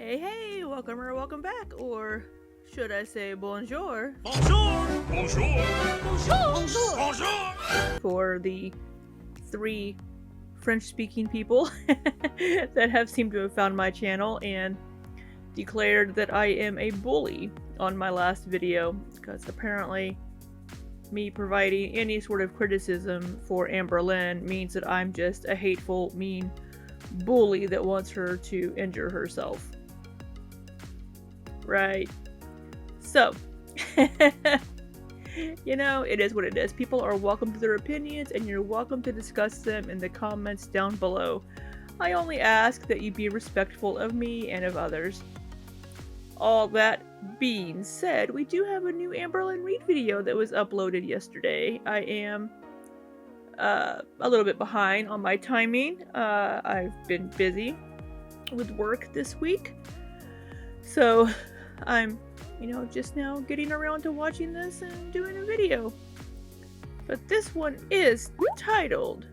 Hey, welcome or welcome back, or should I say bonjour? Bonjour! Bonjour! Bonjour! Bonjour! Bonjour! For the 3 French-speaking people that have seemed to have found my channel and declared that I am a bully on my last video, because apparently me providing any sort of criticism for Amberlynn means that I'm just a hateful, mean bully that wants her to injure herself. Right. So, you know, it is what it is. People are welcome to their opinions, and you're welcome to discuss them in the comments down below. I only ask that you be respectful of me and of others. All that being said, we do have a new Amberlynn Read video that was uploaded yesterday. I am a little bit behind on my timing. I've been busy with work this week. So I'm, just now getting around to watching this and doing a video. But this one is titled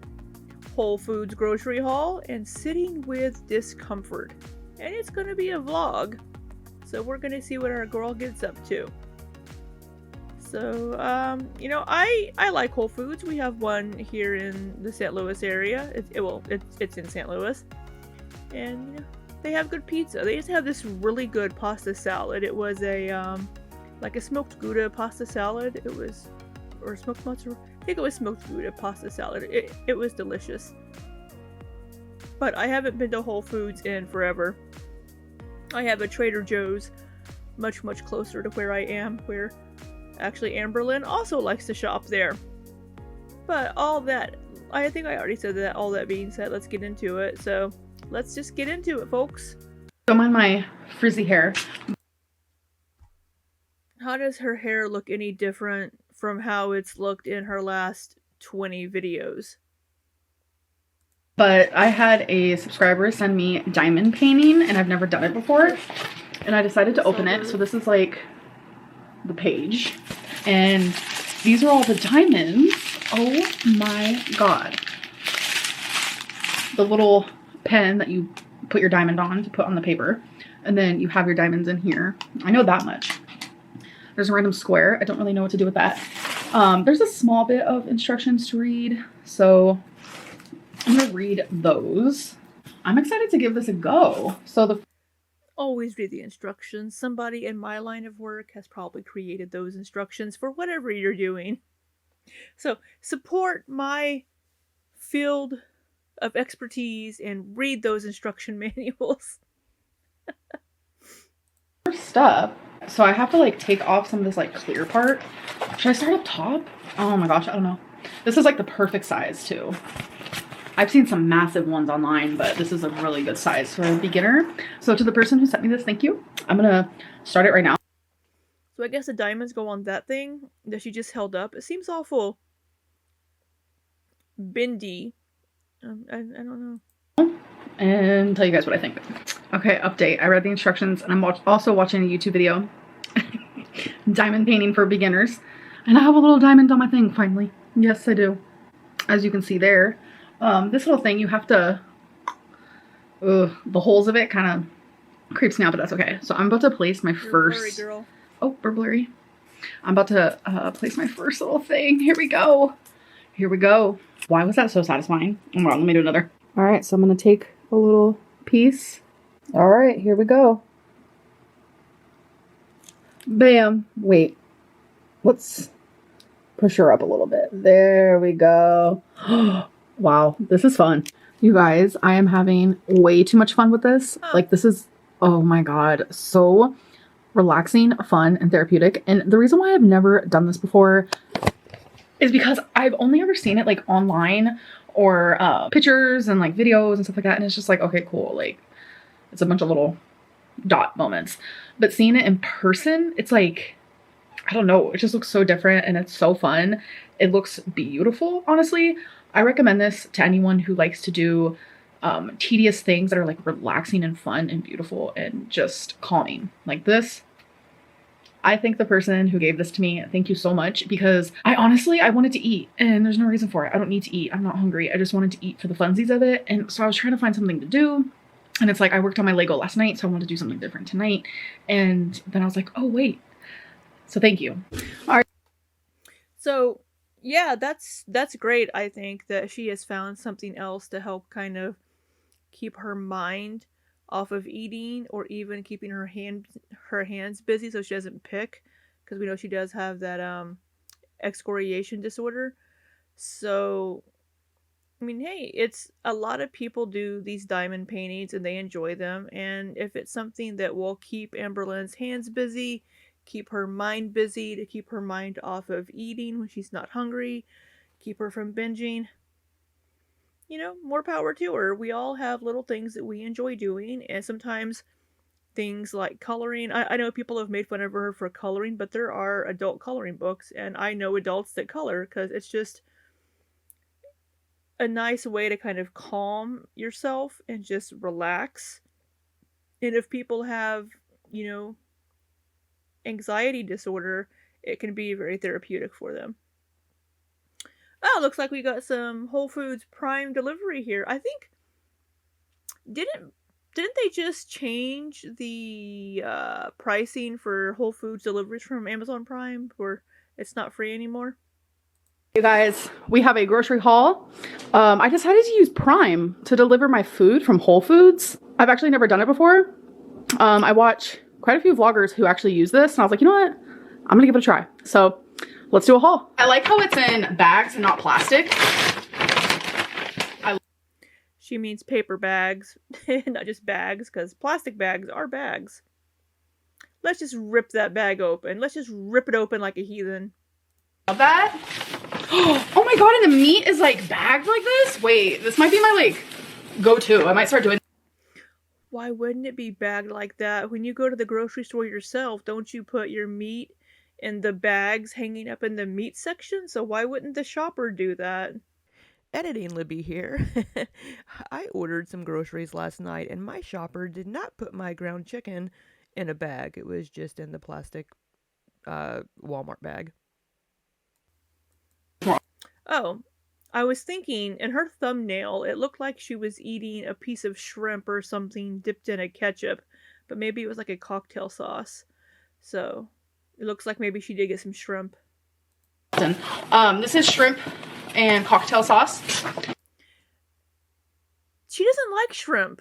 Whole Foods Grocery Haul and Sitting with Discomfort. And it's going to be a vlog. So we're going to see what our girl gets up to. So, I like Whole Foods. We have one here in the St. Louis area. It's in St. Louis. And, they have good pizza. They just have this really good pasta salad. It was a smoked Gouda pasta salad. Or smoked mozzarella. I think it was smoked Gouda pasta salad. It was delicious. But I haven't been to Whole Foods in forever. I have a Trader Joe's much, much closer to where I am, where actually Amberlynn also likes to shop there. But I think I already said that. All that being said, let's get into it. So let's just get into it, folks. Don't mind my frizzy hair. How does her hair look any different from how it's looked in her last 20 videos? But I had a subscriber send me diamond painting, and I've never done it before. And I decided to open it. So this is like the page. And these are all the diamonds. Oh my god. The little pen that you put your diamond on to put on the paper, and then you have your diamonds in here. I know that much. There's a random square. I don't really know what to do with that. There's a small bit of instructions to read, so I'm gonna read those. I'm excited to give this a go. So always read the instructions. Somebody in my line of work has probably created those instructions for whatever you're doing. So support my field of expertise and read those instruction manuals. first up, so I have to take off some of this clear part. Should I start up top? Oh my gosh, I don't know. This is the perfect size too. I've seen some massive ones online, but this is a really good size for a beginner. So to the person who sent me this, thank you. I'm gonna start it right now. So I guess the diamonds go on that thing that she just held up. It seems awful bendy. I don't know. And tell you guys what I think. Okay, update. I read the instructions, and I'm also watching a YouTube video. Diamond painting for beginners. And I have a little diamond on my thing, finally. Yes, I do. As you can see there. This little thing, you have to... the holes of it kind of creeps me out, but that's okay. So I'm about to place my first... Blurry, girl. Oh, we're blurry. I'm about to place my first little thing. Here we go. Here we go. Why was that so satisfying? Hold on, let me do another. All right, so I'm going to take a little piece. All right, here we go. Bam. Wait. Let's push her up a little bit. There we go. Wow, this is fun. You guys, I am having way too much fun with this. This is, oh my god, so relaxing, fun, and therapeutic. And the reason why I've never done this before is because I've only ever seen it online or pictures and videos and stuff like that. And it's just okay, cool. It's a bunch of little dot moments. But seeing it in person, it's I don't know. It just looks so different and it's so fun. It looks beautiful, honestly. I recommend this to anyone who likes to do tedious things that are relaxing and fun and beautiful and just calming like this. I thank the person who gave this to me. Thank you so much, because I wanted to eat and there's no reason for it. I don't need to eat. I'm not hungry. I just wanted to eat for the funsies of it. And so I was trying to find something to do. And it's like, I worked on my Lego last night, so I wanted to do something different tonight. And then I was like, oh, wait. So thank you. All right. So yeah, that's great. I think that she has found something else to help kind of keep her mind off of eating, or even keeping her hands busy so she doesn't pick, because we know she does have that excoriation disorder. So I mean, hey, it's a lot of people do these diamond paintings and they enjoy them. And if it's something that will keep Amberlynn's hands busy, keep her mind busy, to keep her mind off of eating when she's not hungry, keep her from binging, more power to her. We all have little things that we enjoy doing, and sometimes things like coloring. I know people have made fun of her for coloring, but there are adult coloring books, and I know adults that color because it's just a nice way to kind of calm yourself and just relax. And if people have, anxiety disorder, it can be very therapeutic for them. Oh, looks like we got some Whole Foods Prime delivery here. I think didn't they just change the pricing for Whole Foods deliveries from Amazon Prime, or it's not free anymore? You guys, we have a grocery haul. I decided to use Prime to deliver my food from Whole Foods. I've actually never done it before. I watch quite a few vloggers who actually use this, and I was like, you know what? I'm gonna give it a try. So let's do a haul. I like how it's in bags and not plastic. She means paper bags, not just bags, because plastic bags are bags. Let's just rip that bag open. Let's just rip it open like a heathen. Love that. Oh my god, and the meat is like bagged like this? Wait, this might be my like go-to. I might start doing. Why wouldn't it be bagged like that? When you go to the grocery store yourself, don't you put your meat in the bags hanging up in the meat section? So why wouldn't the shopper do that? Editing Libby here. I ordered some groceries last night, and my shopper did not put my ground chicken in a bag. It was just in the plastic Walmart bag. Oh, I was thinking, in her thumbnail, it looked like she was eating a piece of shrimp or something dipped in a ketchup, but maybe it was like a cocktail sauce. So, it looks like maybe she did get some shrimp. This is shrimp and cocktail sauce. She doesn't like shrimp.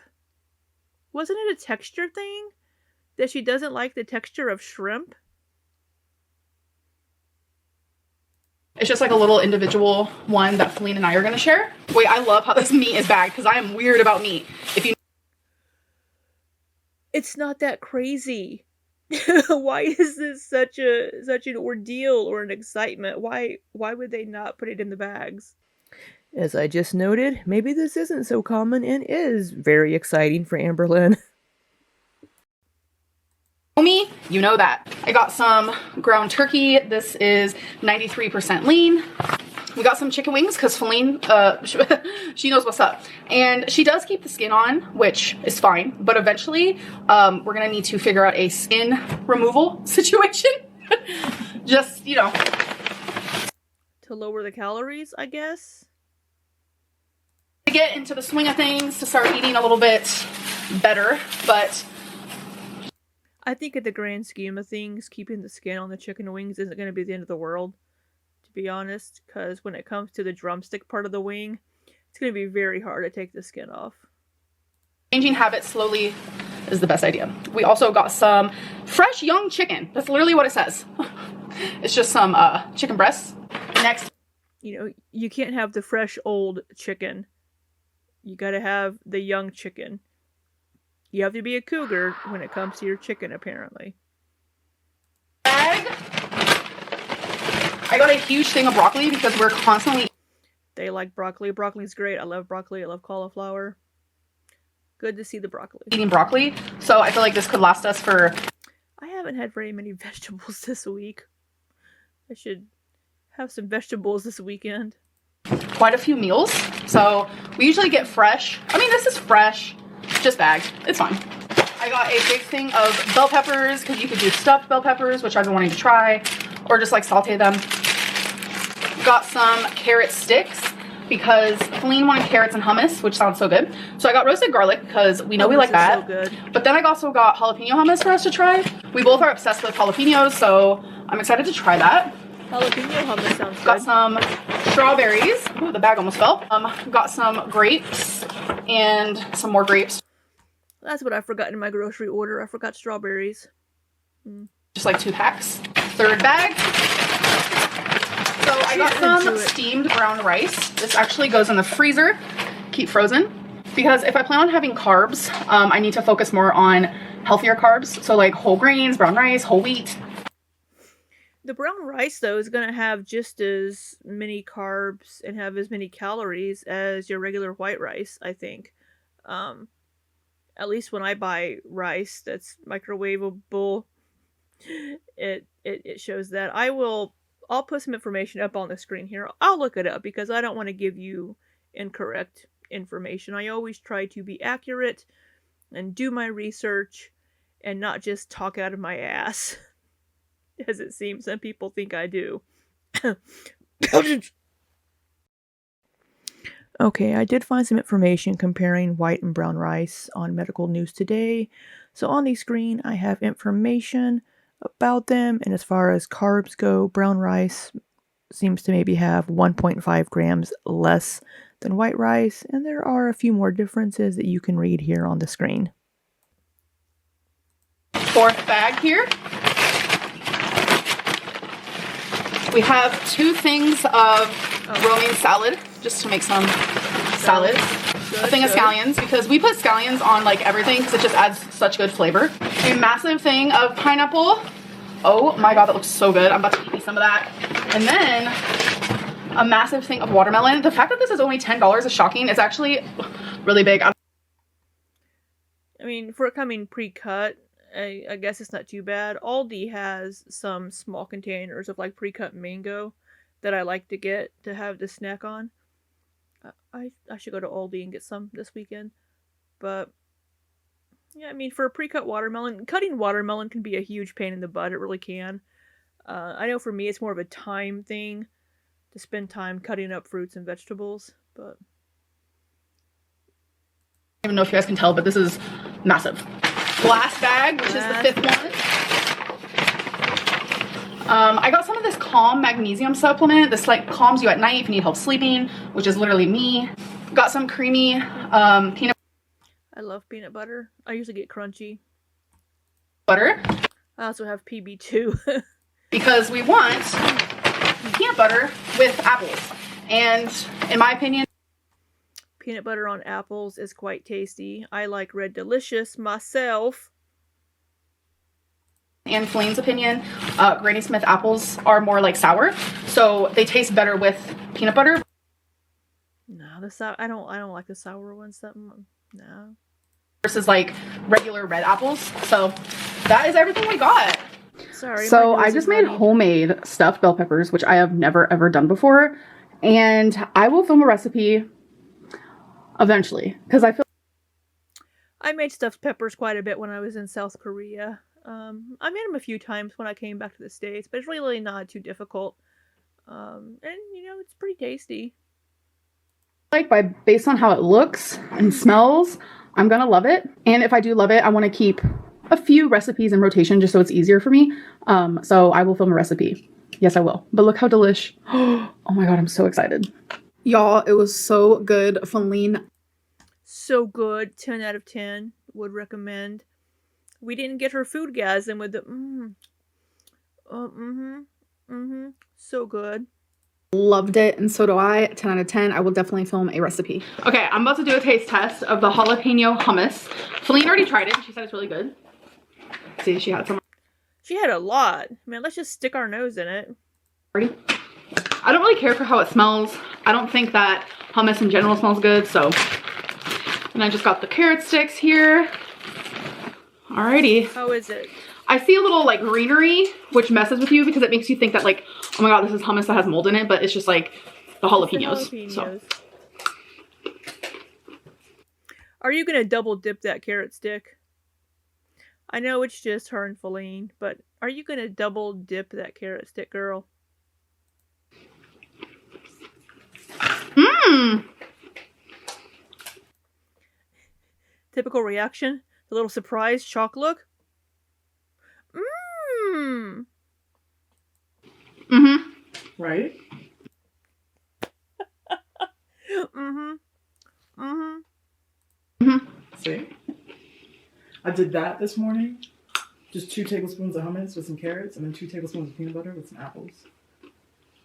Wasn't it a texture thing? That she doesn't like the texture of shrimp? It's just like a little individual one that Feline and I are going to share. Wait, I love how this meat is bagged because I am weird about meat. It's not that crazy. Why is this such an ordeal or an excitement? Why would they not put it in the bags? As I just noted, maybe this isn't so common and is very exciting for Amberlynn. Me, you know that. I got some ground turkey. This is 93% lean. We got some chicken wings because Feline, she knows what's up. And she does keep the skin on, which is fine. But eventually, we're going to need to figure out a skin removal situation. Just, to lower the calories, I guess. To get into the swing of things, to start eating a little bit better, but I think in the grand scheme of things, keeping the skin on the chicken wings isn't going to be the end of the world, to be honest, because when it comes to the drumstick part of the wing, it's going to be very hard to take the skin off. Changing habits slowly is the best idea. We also got some fresh young chicken. That's literally what it says. It's just some chicken breasts. Next. You can't have the fresh old chicken. You got to have the young chicken. You have to be a cougar when it comes to your chicken, apparently. Bag. I got a huge thing of broccoli because we're constantly... They like broccoli. Broccoli's great. I love broccoli. I love cauliflower. Good to see the broccoli. Eating broccoli, so I feel like this could last us for... I haven't had very many vegetables this week. I should have some vegetables this weekend. Quite a few meals. So we usually get fresh. I mean, this is fresh. Just bagged. It's fine. I got a big thing of bell peppers because you could do stuffed bell peppers, which I've been wanting to try, or just like saute them. Got some carrot sticks. because Feline wanted carrots and hummus, which sounds so good. So I got roasted garlic because we know we like that. So good. But then I also got jalapeno hummus for us to try. We both are obsessed with jalapenos, so I'm excited to try that. Jalapeno hummus sounds good. Got some strawberries. Ooh, the bag almost fell. Got some grapes and some more grapes. That's what I forgot in my grocery order. I forgot strawberries. Just like 2 packs. Third bag. So I got some steamed brown rice. This actually goes in the freezer, keep frozen. Because if I plan on having carbs, I need to focus more on healthier carbs. So like whole grains, brown rice, whole wheat. The brown rice, though, is going to have just as many carbs and have as many calories as your regular white rice, I think. At least when I buy rice that's microwavable, it shows that. I'll put some information up on the screen here. I'll look it up because I don't want to give you incorrect information. I always try to be accurate and do my research and not just talk out of my ass. As it seems some people think I do. Okay, I did find some information comparing white and brown rice on Medical News Today. So on the screen, I have information about them, and as far as carbs go, brown rice seems to maybe have 1.5 grams less than white rice, and there are a few more differences that you can read here on the screen. Fourth bag here. We have 2 things of romaine salad, just to make some salad. A thing of scallions, because we put scallions on like everything because it just adds such good flavor. A massive thing of pineapple. Oh my god, that looks so good. I'm about to eat me some of that. And then a massive thing of watermelon. The fact that this is only $10 is shocking. It's actually really big. I mean, for it coming pre-cut, I guess it's not too bad. Aldi has some small containers of like pre-cut mango that I like to get to have the snack on. I should go to Aldi and get some this weekend. But yeah, I mean, for a pre-cut watermelon, cutting watermelon can be a huge pain in the butt. It really can. I know for me it's more of a time thing to spend time cutting up fruits and vegetables, but I don't even know if you guys can tell, but this is massive. Last bag, which is the 5th one. I got some of this Calm magnesium supplement. This like calms you at night if you need help sleeping, which is literally me. Got some creamy peanut. I love peanut butter. I usually get crunchy butter. I also have PB too. Because we want peanut butter with apples. And in my opinion, peanut butter on apples is quite tasty. I like Red Delicious myself. In Feline's opinion, Granny Smith apples are more like sour, so they taste better with peanut butter. No, I don't like the sour ones that much. No. Versus like regular red apples. So that is everything we got. Sorry. So I just made homemade stuffed bell peppers, which I have never ever done before, and I will film a recipe eventually because I feel I made stuffed peppers quite a bit when I was in South Korea. I made them a few times when I came back to the States, but it's really not too difficult. And you know, it's pretty tasty. Like based on how it looks and smells, I'm gonna love it. And if I do love it, I want to keep a few recipes in rotation just so it's easier for me. So I will film a recipe. Yes, I will. But look how delish. Oh my god, I'm so excited. Y'all, it was so good. Feline. So good. 10 out of 10. Would recommend. We didn't get her food gasm with the so good. Loved it, and so do I. 10 out of 10. I will definitely film a recipe. Okay, I'm about to do a taste test of the jalapeno hummus. Feline already tried it. She said it's really good. See, she had some. She had a lot. Man, let's just stick our nose in it. Ready? I don't really care for how it smells. I don't think that hummus in general smells good, so. And I just got the carrot sticks here. Alrighty. How is it? I see a little like greenery, which messes with you because it makes you think that like, oh my god, this is hummus that has mold in it, but it's just like the jalapenos. So. Are you gonna double dip that carrot stick? I know it's just her and Feline, but are you gonna double dip that carrot stick, girl? Typical reaction. The little surprised shock look. Mmm. Mm-hmm. Right? Mm-hmm. Mm-hmm. Mm-hmm. See? I did that this morning. Just 2 tablespoons of hummus with some carrots, and then 2 tablespoons of peanut butter with some apples. It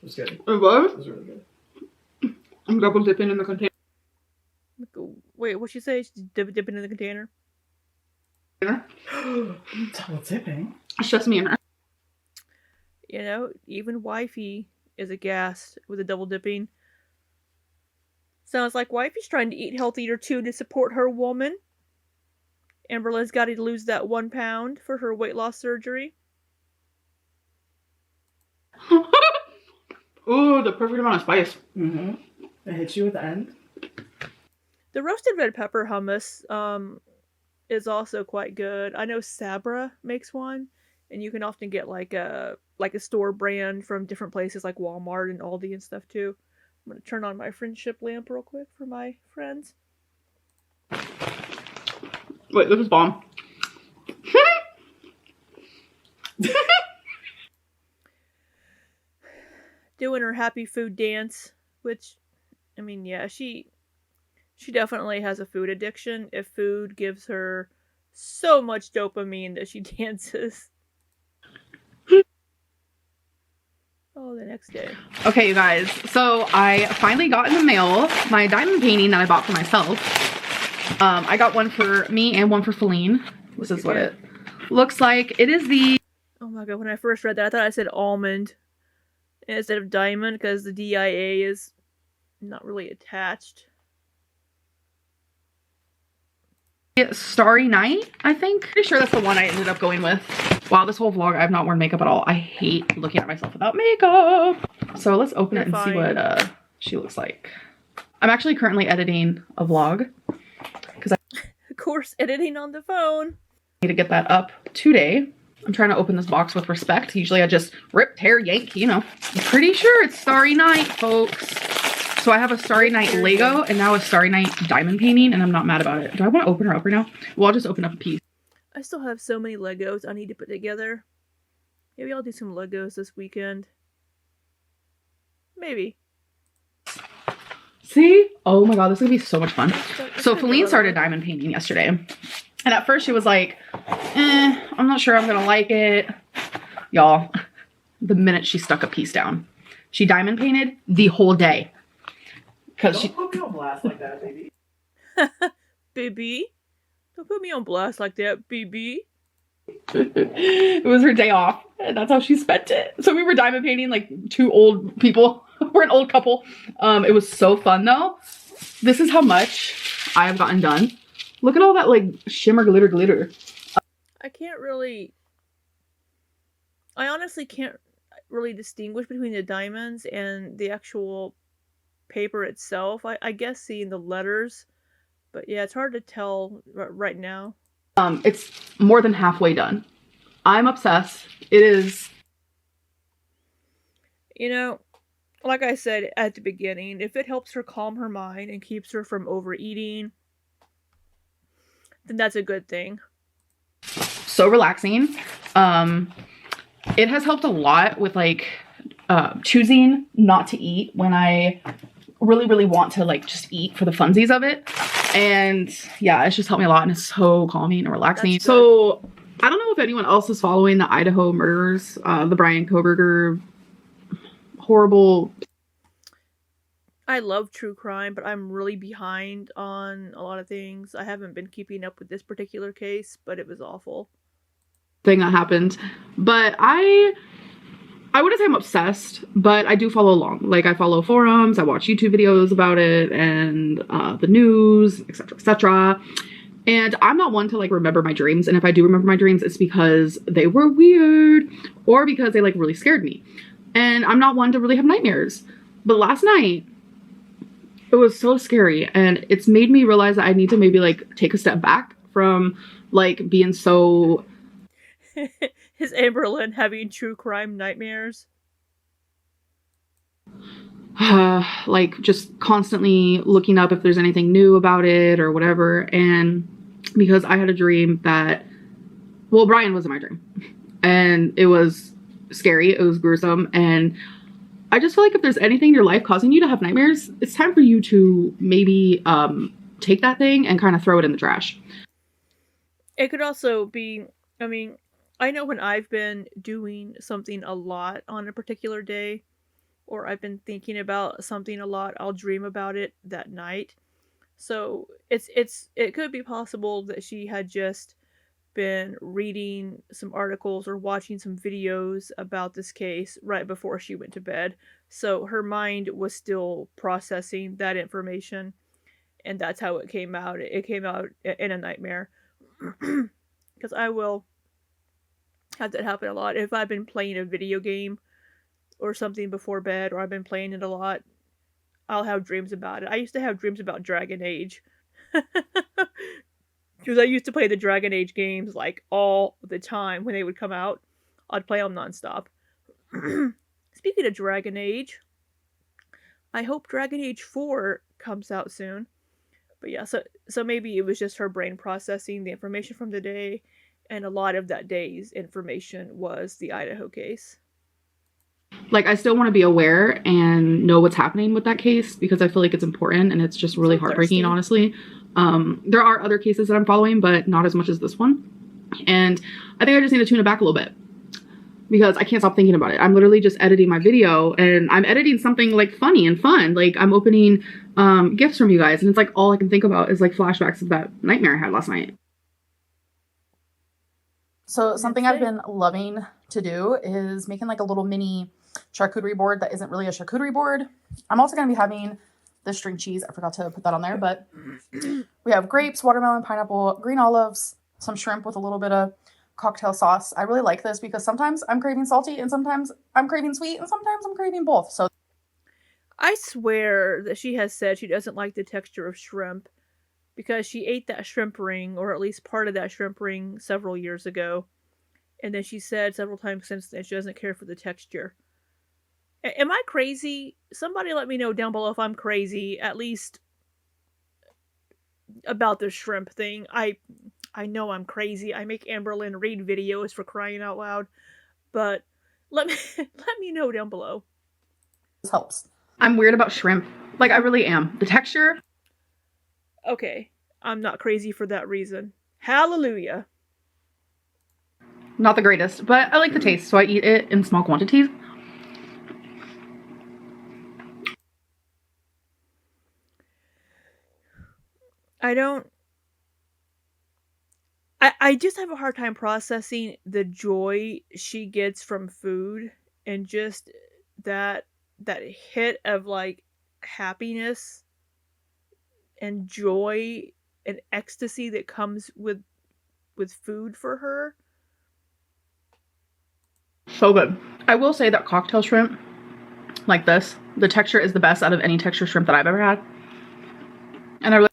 was good. It It was? was really good. I'm double dipping in the container. Wait, what'd she say? She's dipping in the container? Double dipping? It's just me and her. You know, even wifey is aghast with the double dipping. Sounds like wifey's trying to eat healthier too to support her woman. Amberlynn's got to lose that 1 pound for her weight loss surgery. Ooh, the perfect amount of spice. Mm-hmm. It hits you at the end. The roasted red pepper hummus is also quite good. I know Sabra makes one, and you can often get like a store brand from different places like Walmart and Aldi and stuff too. I'm gonna turn on my friendship lamp real quick for my friends. Wait, this is bomb. Doing her happy food dance, which, I mean, yeah, she definitely has a food addiction. If food gives her so much dopamine that she dances. Oh, the next day. Okay, you guys. So I finally got in the mail my diamond painting that I bought for myself. I got one for me and one for Feline. This is what it looks like. It is the... Oh my god, when I first read that, I thought I said almond instead of diamond because the DIA is not really attached. Starry Night, I think. Pretty sure that's the one I ended up going with. Wow, this whole vlog I have not worn makeup at all. I hate looking at myself without makeup. So let's open it and see what she looks like. I'm actually currently editing a vlog because I Of course, editing on the phone. need to get that up today. I'm trying to open this box with respect. Usually I just rip, tear, yank, you know. I'm pretty sure it's Starry Night, folks. So I have a Starry Night Lego and now a Starry Night diamond painting, and I'm not mad about it. Do I want to open her up right now? Well, I'll just open up a piece. I still have so many Legos I need to put together. Maybe I'll do some Legos this weekend. Maybe. See? Oh my god, this is gonna be so much fun. It's So kinda Feline started irrelevant. diamond painting yesterday. And at first she was like, I'm not sure I'm gonna like it. Y'all, the minute she stuck a piece down, she diamond painted the whole day. Cause Don't she put me on blast like that, baby. Baby? Don't put me on blast like that, baby. it was her day off, and that's how she spent it. So we were diamond painting like 2 old people. We're an old couple. It was so fun though. This is how much I have gotten done. Look at all that like shimmer glitter. I honestly can't really distinguish between the diamonds and the actual paper itself. I guess seeing the letters, but yeah, it's hard to tell right now. It's more than halfway done. I'm obsessed. It is. You know, like I said at the beginning, if it helps her calm her mind and keeps her from overeating, then that's a good thing. So relaxing. It has helped a lot with like choosing not to eat when I really want to like just eat for the funsies of it. And yeah, it's just helped me a lot, and it's so calming and relaxing. So I don't know if anyone else is following the Idaho murders, the Brian Koberger horrible. I love true crime, but I'm really behind on a lot of things. I haven't been keeping up with this particular case, but it was awful. Thing that happened. But I wouldn't say I'm obsessed, but I do follow along. Like I follow forums, I watch YouTube videos about it, and the news, etc., etc. And I'm not one to like remember my dreams. And if I do remember my dreams, it's because they were weird or because they like really scared me. And I'm not one to really have nightmares. But last night, it was so scary, and it's made me realize that I need to maybe like take a step back from like being so. Is Amberlynn having true crime nightmares? like just constantly looking up if there's anything new about it or whatever. And because I had a dream that, well, Brian was in my dream and it was scary, it was gruesome, and I just feel like if there's anything in your life causing you to have nightmares, it's time for you to maybe take that thing and kind of throw it in the trash. It could also be, I mean, I know when I've been doing something a lot on a particular day, or I've been thinking about something a lot, I'll dream about it that night. So it could be possible that she had just been reading some articles or watching some videos about this case right before she went to bed. So her mind was still processing that information, and that's how it came out. It came out in a nightmare. Because I will have that happen a lot. If I've been playing a video game or something before bed, or I've been playing it a lot, I'll have dreams about it. I used to have dreams about Dragon Age. Because I used to play the Dragon Age games like all the time when they would come out. I'd play them nonstop. Speaking of Dragon Age, I hope Dragon Age 4 comes out soon. But yeah, so maybe it was just her brain processing the information from the day, and a lot of that day's information was the Idaho case. Like, I still want to be aware and know what's happening with that case because I feel like it's important, and it's just really heartbreaking, honestly. There are other cases that I'm following, but not as much as this one. And I think I just need to tune it back a little bit because I can't stop thinking about it. I'm literally just editing my video, and I'm editing something like funny and fun. Like, I'm opening gifts from you guys, and it's like all I can think about is like flashbacks of that nightmare I had last night. So something I've been loving to do is making like a little mini charcuterie board that isn't really a charcuterie board. I'm also going to be having this string cheese. I forgot to put that on there, but we have grapes, watermelon, pineapple, green olives, some shrimp with a little bit of cocktail sauce. I really like this because sometimes I'm craving salty and sometimes I'm craving sweet and sometimes I'm craving both. So I swear that she has said she doesn't like the texture of shrimp because she ate that shrimp ring, or at least part of that shrimp ring, several years ago. And then she said several times since then she doesn't care for the texture. Am I crazy? Somebody let me know down below if I'm crazy, at least about the shrimp thing. I know I'm crazy. I make Amberlynn read videos, for crying out loud. But let me know down below. This helps. I'm weird about shrimp. Like, I really am. The texture. Okay, I'm not crazy for that reason. Hallelujah. Not the greatest, but I like the taste, so I eat it in small quantities. I just have a hard time processing the joy she gets from food, and just that hit of like happiness and joy and ecstasy that comes with food for her. So good. I will say that cocktail shrimp like this, the texture is the best out of any texture shrimp that I've ever had. And I really,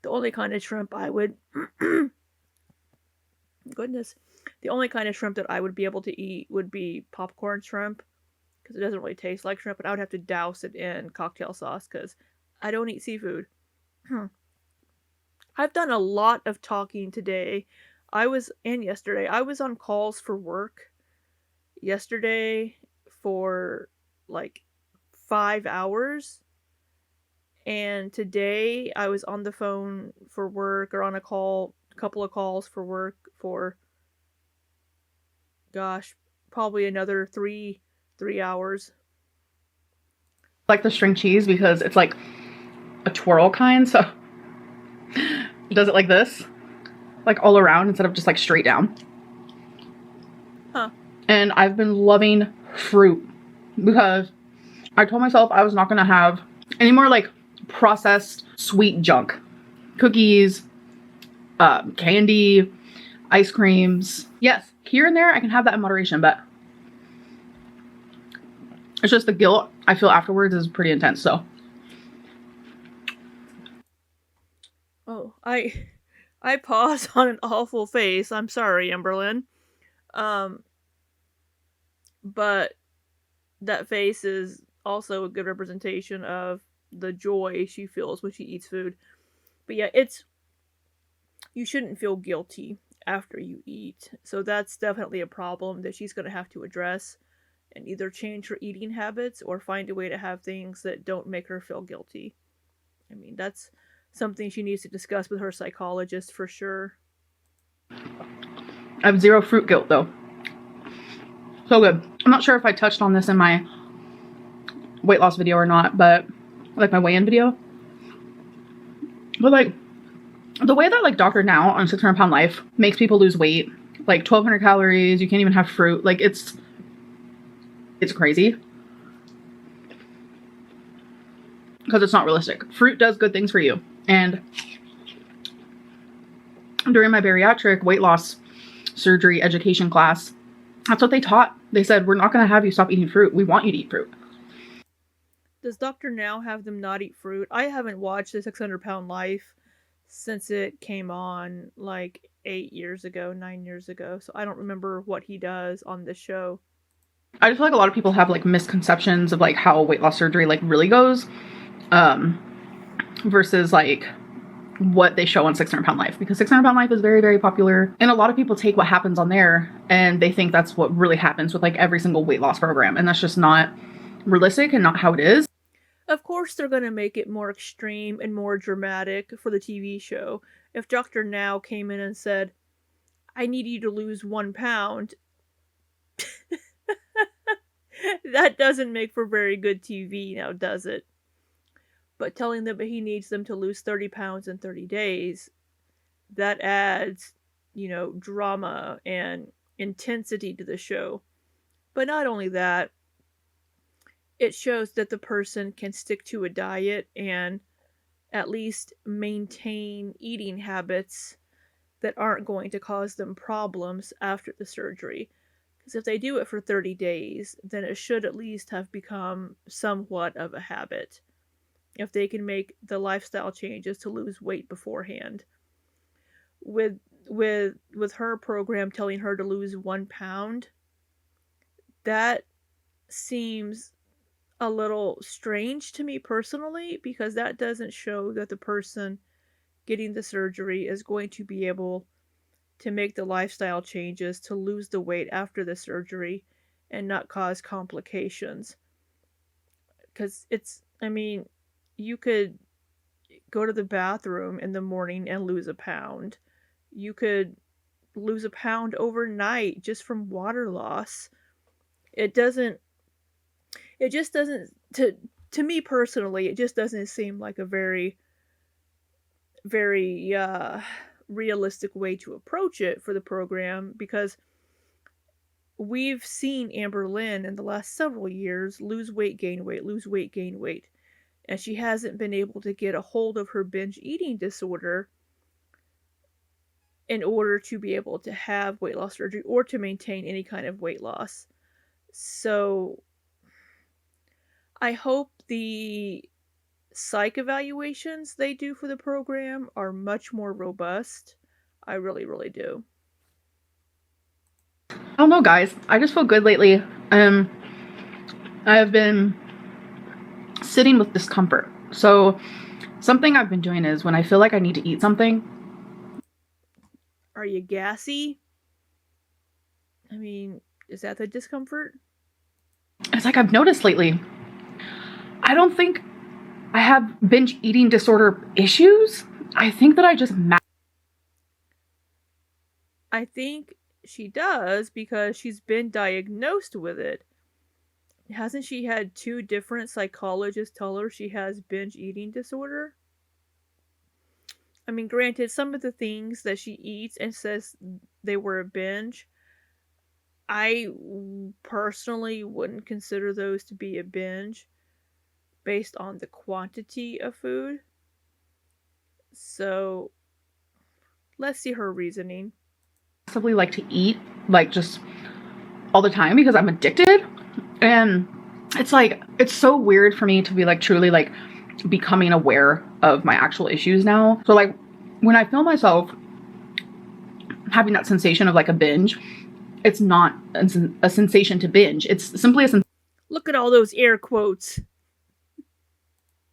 the only kind of shrimp I would goodness, the only kind of shrimp that I would be able to eat would be popcorn shrimp, because it doesn't really taste like shrimp, but I would have to douse it in cocktail sauce because I don't eat seafood. I've done a lot of talking today. And yesterday. I was on calls for work yesterday for like 5 hours. And today I was on the phone for work, or on a couple of calls for work for, gosh, probably another three hours. I like the string cheese because it's like a twirl kind, so it does it like this, like all around instead of just like straight down. Huh. And I've been loving fruit because I told myself I was not going to have any more like processed sweet junk. Cookies, candy, ice creams. Yes, here and there I can have that in moderation, but it's just the guilt I feel afterwards is pretty intense, so. Oh, I pause on an awful face. I'm sorry, Amberlynn. But that face is also a good representation of the joy she feels when she eats food. But yeah, you shouldn't feel guilty after you eat. So that's definitely a problem that she's going to have to address and either change her eating habits or find a way to have things that don't make her feel guilty. I mean, that's something she needs to discuss with her psychologist for sure. I have zero fruit guilt though. So good. I'm not sure if I touched on this in my weight loss video or not, but like my weigh-in video. But like the way that like Dr. Now on 600 Pound Life makes people lose weight, like 1,200 calories, you can't even have fruit. Like it's crazy. Because it's not realistic. Fruit does good things for you. And during my bariatric weight loss surgery education class, that's what they taught. They said, we're not going to have you stop eating fruit. We want you to eat fruit. Does Dr. Now have them not eat fruit? I haven't watched the 600 Pound Life since it came on like 9 years ago. So I don't remember what he does on this show. I just feel like a lot of people have like misconceptions of like how weight loss surgery like really goes versus like what they show on 600 Pound Life, because 600 Pound Life is very, very popular. And a lot of people take what happens on there and they think that's what really happens with like every single weight loss program. And that's just not realistic and not how it is. Of course, they're going to make it more extreme and more dramatic for the TV show. If Dr. Now came in and said, I need you to lose 1 pound, that doesn't make for very good TV now, does it? But telling them that he needs them to lose 30 pounds in 30 days, that adds, drama and intensity to the show. But not only that, it shows that the person can stick to a diet and at least maintain eating habits that aren't going to cause them problems after the surgery. Because if they do it for 30 days, then it should at least have become somewhat of a habit. If they can make the lifestyle changes to lose weight beforehand. With her program telling her to lose 1 pound, that seems a little strange to me personally, because that doesn't show that the person getting the surgery is going to be able to make the lifestyle changes to lose the weight after the surgery and not cause complications. Because you could go to the bathroom in the morning and lose a pound. You could lose a pound overnight just from water loss. It just doesn't, to me personally, it just doesn't seem like a very, very realistic way to approach it for the program, because we've seen Amberlynn in the last several years lose weight, gain weight, lose weight, gain weight. And she hasn't been able to get a hold of her binge eating disorder in order to be able to have weight loss surgery or to maintain any kind of weight loss. So I hope the psych evaluations they do for the program are much more robust. I really, really do. I don't know, guys. I just feel good lately. I've been sitting with discomfort. So something I've been doing is when I feel like I need to eat something. Are you gassy? Is that the discomfort? It's like I've noticed lately, I don't think I have binge eating disorder issues. I think that I just I think she does, because she's been diagnosed with it. Hasn't she had 2 different psychologists tell her she has binge eating disorder? Granted, some of the things that she eats and says they were a binge, I personally wouldn't consider those to be a binge based on the quantity of food. So let's see her reasoning. massively like to eat like just all the time because I'm addicted. And it's like, it's so weird for me to be like truly like becoming aware of my actual issues now. So like when I feel myself having that sensation of like a binge, it's not a sensation to binge. It's simply a sensation. Look at all those air quotes.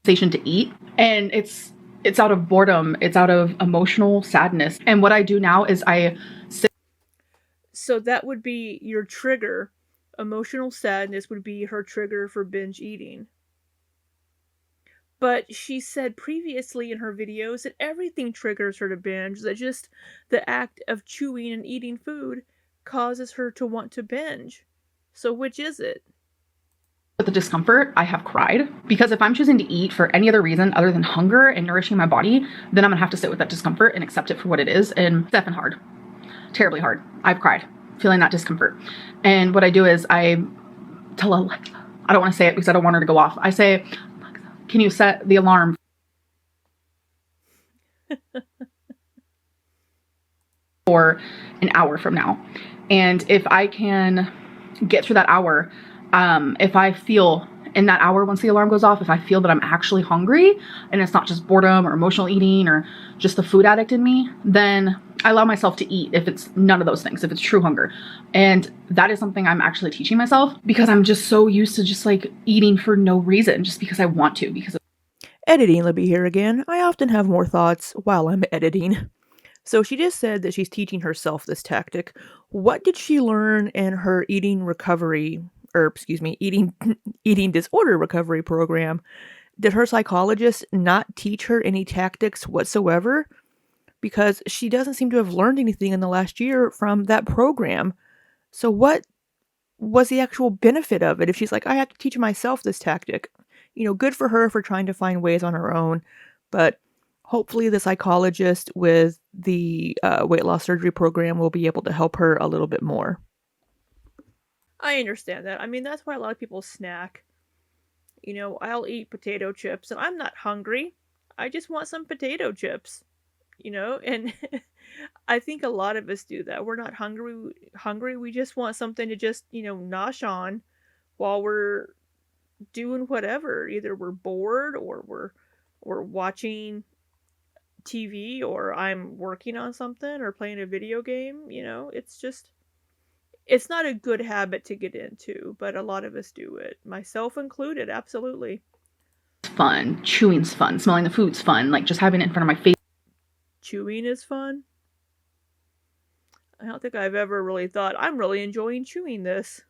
Sensation to eat, and it's out of boredom, it's out of emotional sadness. And what I do now is I sit. So that would be your trigger. Emotional sadness would be her trigger for binge eating. But she said previously in her videos that everything triggers her to binge, that just the act of chewing and eating food causes her to want to binge. So which is it? With the discomfort, I have cried, because if I'm choosing to eat for any other reason other than hunger and nourishing my body, then I'm gonna have to sit with that discomfort and accept it for what it is. And it's effing hard, terribly hard. I've cried feeling that discomfort. And what I do is I tell Alexa, I don't want to say it because I don't want her to go off. I say, Alexa, can you set the alarm for an hour from now? And if I can get through that hour, if I feel in that hour, once the alarm goes off, if I feel that I'm actually hungry and it's not just boredom or emotional eating or just the food addict in me, then I allow myself to eat if it's none of those things, if it's true hunger. And that is something I'm actually teaching myself, because I'm just so used to just like eating for no reason, just because I want to, because Editing Libby here again. I often have more thoughts while I'm editing. So she just said that she's teaching herself this tactic. What did she learn in her eating recovery, or excuse me, eating disorder recovery program? Did her psychologist not teach her any tactics whatsoever? Because she doesn't seem to have learned anything in the last year from that program. So what was the actual benefit of it if she's like, I have to teach myself this tactic? You know, good for her for trying to find ways on her own, but hopefully the psychologist with the weight loss surgery program will be able to help her a little bit more. I understand that. I mean, that's why a lot of people snack. You know, I'll eat potato chips and I'm not hungry. I just want some potato chips, you know, and I think a lot of us do that. We're not hungry. We just want something to just, you know, nosh on while we're doing whatever. Either we're bored or we're watching TV, or I'm working on something or playing a video game. You know, it's not a good habit to get into, but a lot of us do it, myself included. Absolutely. fun, chewing's fun, smelling the food's fun, like just having it in front of my face. Chewing is fun? I don't think I've ever really thought, I'm really enjoying chewing this.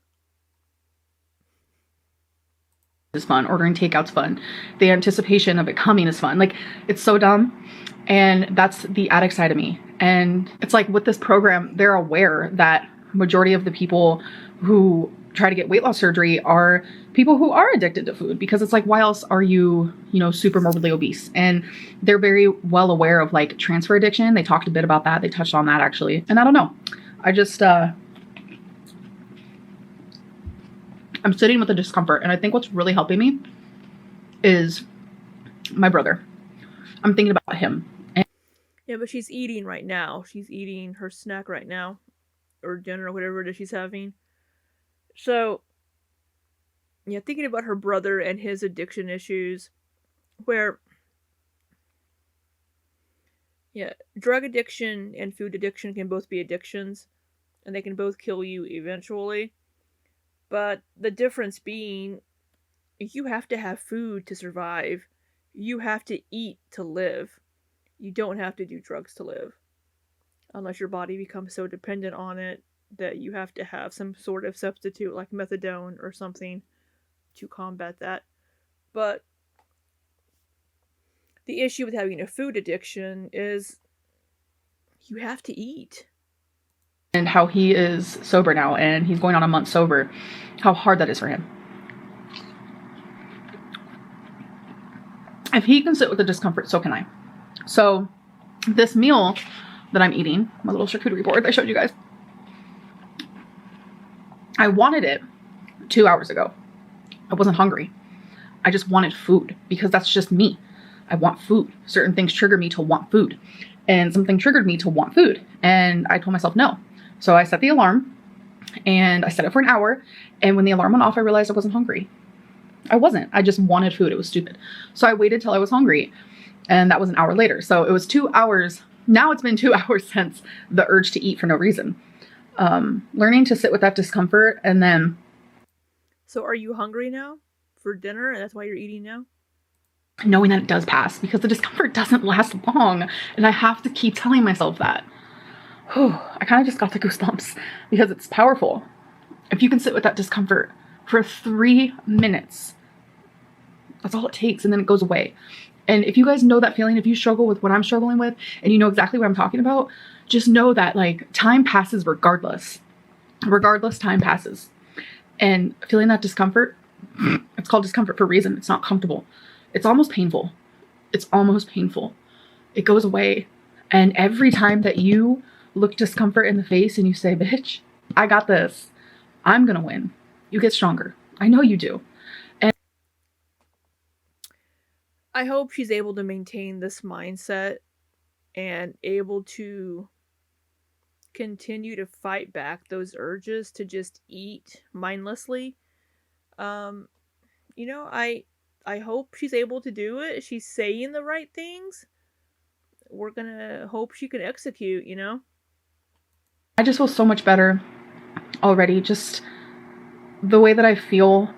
Is fun. Ordering takeout's fun. The anticipation of it coming is fun. Like, it's so dumb. And that's the addict side of me. And it's like with this program, they're aware that majority of the people who try to get weight loss surgery are people who are addicted to food, because it's like, why else are you, super morbidly obese? And they're very well aware of like transfer addiction. They talked a bit about that. They touched on that actually. And I don't know. I just, I'm sitting with the discomfort, and I think what's really helping me is my brother. I'm thinking about him. Yeah, but she's eating right now. She's eating her snack right now, or dinner, or whatever it is she's having. So, yeah, thinking about her brother and his addiction issues, where, yeah, drug addiction and food addiction can both be addictions, and they can both kill you eventually. But the difference being, you have to have food to survive. You have to eat to live. You don't have to do drugs to live. Unless your body becomes so dependent on it that you have to have some sort of substitute like methadone or something to combat that. But the issue with having a food addiction is you have to eat. And how he is sober now, and he's going on a month sober, how hard that is for him. If he can sit with the discomfort, so can I. So this meal that I'm eating, my little charcuterie board I showed you guys, I wanted it 2 hours ago. I wasn't hungry. I just wanted food, because that's just me. I want food. Certain things trigger me to want food, and something triggered me to want food. And I told myself no. So I set the alarm, and I set it for an hour. And when the alarm went off, I realized I wasn't hungry. I wasn't. I just wanted food. It was stupid. So I waited till I was hungry, and that was an hour later. So it was 2 hours. Now it's been 2 hours since the urge to eat for no reason. Learning to sit with that discomfort, and then. So are you hungry now for dinner and that's why you're eating now? Knowing that it does pass, because the discomfort doesn't last long, and I have to keep telling myself that. Whew, I kind of just got the goosebumps because it's powerful. If you can sit with that discomfort for 3 minutes, that's all it takes, and then it goes away. And if you guys know that feeling, if you struggle with what I'm struggling with, and you know exactly what I'm talking about, just know that like time passes regardless. Regardless, time passes. And feeling that discomfort, it's called discomfort for a reason. It's not comfortable. It's almost painful. It's almost painful. It goes away. And every time that you look discomfort in the face and you say, bitch, I got this, I'm gonna win, you get stronger. I know you do. And I hope she's able to maintain this mindset and able to continue to fight back those urges to just eat mindlessly. Um, I hope she's able to do it. She's saying the right things. We're gonna hope she can execute, I just feel so much better already. Just the way that I feel,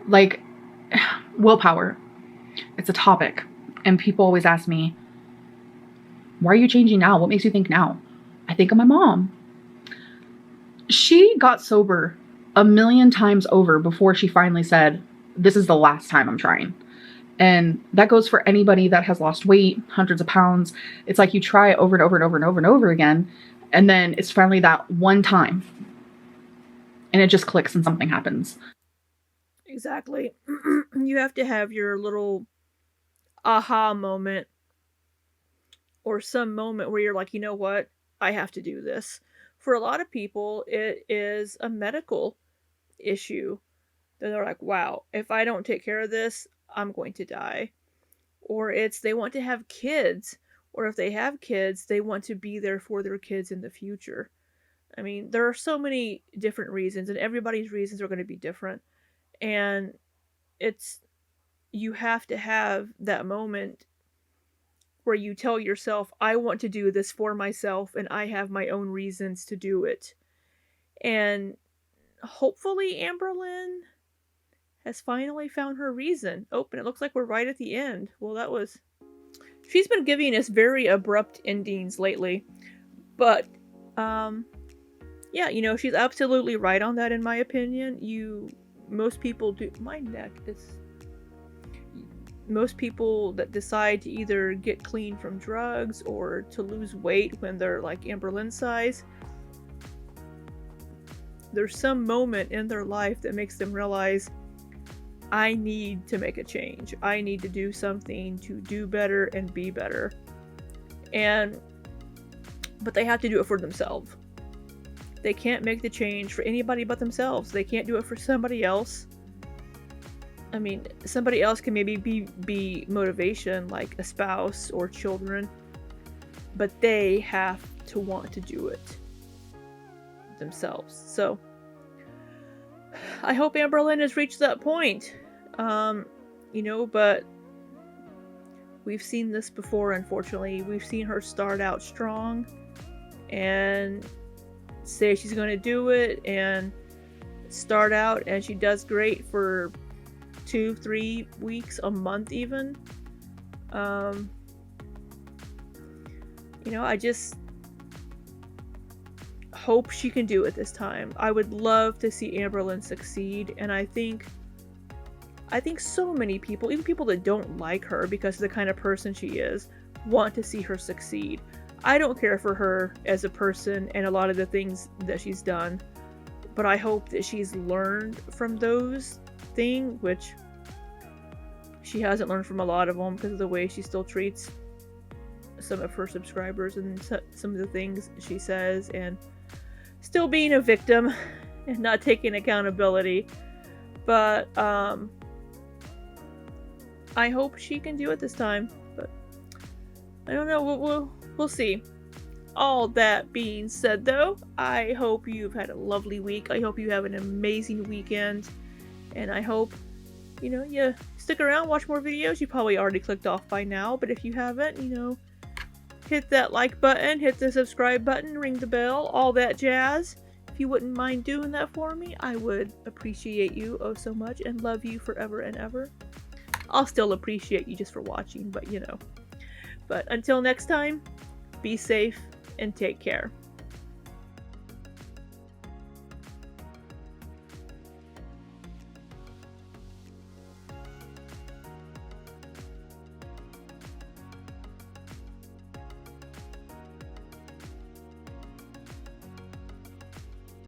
like willpower. It's a topic. And people always ask me, why are you changing now? What makes you think now? I think of my mom. She got sober 1,000,000 times over before she finally said, this is the last time I'm trying. And that goes for anybody that has lost weight, hundreds of pounds. It's like you try it over and over and over and over and over again. And then it's finally that one time. And it just clicks and something happens. Exactly. You have to have your little aha moment or some moment where you're like, you know what? I have to do this. For a lot of people, it is a medical issue. They're like, wow, if I don't take care of this, I'm going to die. Or it's they want to have kids. Or if they have kids, they want to be there for their kids in the future. I mean, there are so many different reasons, and everybody's reasons are going to be different. And you have to have that moment where you tell yourself, I want to do this for myself, and I have my own reasons to do it. And hopefully Amberlynn has finally found her reason. Oh, and it looks like we're right at the end. Well, she's been giving us very abrupt endings lately. But, yeah, she's absolutely right on that in my opinion. Most people do. My neck is. Most people that decide to either get clean from drugs or to lose weight when they're like Amberlynn size, there's some moment in their life that makes them realize, I need to make a change. I need to do something to do better and be better. But they have to do it for themselves. They can't make the change for anybody but themselves. They can't do it for somebody else. I mean, somebody else can maybe be motivation, like a spouse or children, but they have to want to do it themselves. So, I hope Amberlynn has reached that point. But we've seen this before, unfortunately. We've seen her start out strong and say she's going to do it and start out, and she does great for 2-3 weeks, a month even. I just hope she can do it this time. I would love to see Amberlynn succeed, and I think so many people, even people that don't like her because of the kind of person she is, want to see her succeed. I don't care for her as a person and a lot of the things that she's done, but I hope that she's learned from those things, which she hasn't learned from a lot of them because of the way she still treats some of her subscribers and some of the things she says, and still being a victim and not taking accountability. But I hope she can do it this time, but I don't know. We'll see. All that being said, though, I hope you've had a lovely week. I hope you have an amazing weekend, and I hope you stick around, watch more videos. You probably already clicked off by now, but if you haven't, hit that like button, hit the subscribe button, ring the bell, all that jazz. If if you wouldn't mind doing that for me, I would appreciate you oh so much and love you forever and ever. I'll still appreciate you just for watching, but you know. But until next time, be safe and take care.